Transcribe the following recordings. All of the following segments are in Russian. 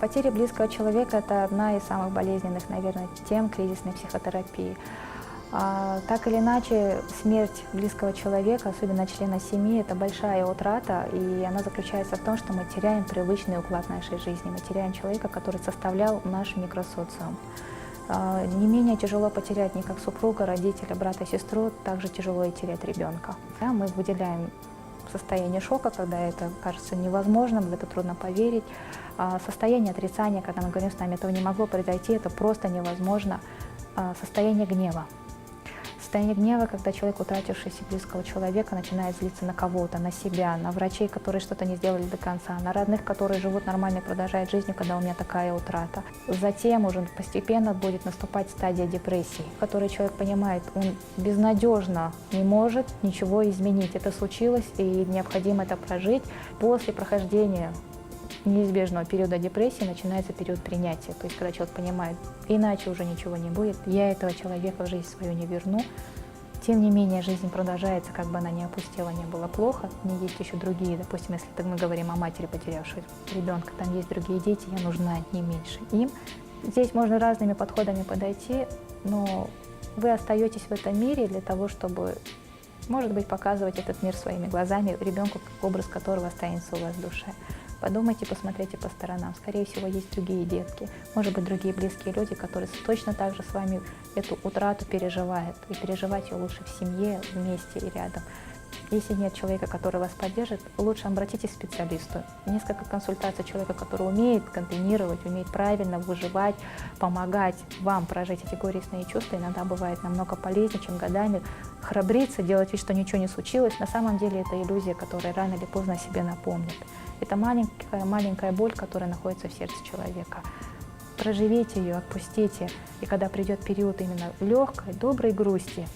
Потеря близкого человека – это одна из самых болезненных, наверное, тем кризисной психотерапии. Так или иначе, смерть близкого человека, особенно члена семьи, это большая утрата, и она заключается в том, что мы теряем привычный уклад нашей жизни, мы теряем человека, который составлял наш микросоциум. Не менее тяжело потерять не как супруга, родителя, брата, сестру, также тяжело и терять ребенка. Мы выделяем состояние шока, когда это кажется невозможным, в это трудно поверить. Состояние отрицания, когда мы говорим, с нами этого не могло произойти, это просто невозможно. Состояние гнева. Состояние гнева, когда человек, утративший близкого человека, начинает злиться на кого-то, на себя, на врачей, которые что-то не сделали до конца, на родных, которые живут нормально и продолжают жизнь, когда у меня такая утрата. Затем уже постепенно будет наступать стадия депрессии, в которой человек понимает, он безнадежно не может ничего изменить. Это случилось, и необходимо это прожить. После прохождения неизбежного периода депрессии начинается период принятия. То есть, когда человек понимает, иначе уже ничего не будет, я этого человека в жизнь свою не верну. Тем не менее, жизнь продолжается, как бы она ни опустела, не было плохо. Мне есть еще другие, допустим, если мы говорим о матери, потерявшей ребенка, там есть другие дети, я нужна не меньше им. Здесь можно разными подходами подойти, но вы остаетесь в этом мире для того, чтобы, может быть, показывать этот мир своими глазами ребенку, образ которого останется у вас в душе. Подумайте, посмотрите по сторонам. Скорее всего, есть другие детки, может быть, другие близкие люди, которые точно так же с вами эту утрату переживают. И переживать ее лучше в семье, вместе и рядом. Если нет человека, который вас поддержит, лучше обратитесь к специалисту. Несколько консультаций человека, который умеет контейнировать, умеет правильно выживать, помогать вам прожить эти горестные чувства, иногда бывает намного полезнее, чем годами храбриться, делать вид, что ничего не случилось. На самом деле это иллюзия, которая рано или поздно о себе напомнит. Это маленькая боль, которая находится в сердце человека. Проживите ее, отпустите, и когда придет период именно легкой, доброй грусти,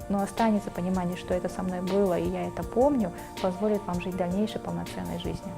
но останется понимание, что это со мной было, и я это помню, позволит вам жить дальнейшей полноценной жизнью.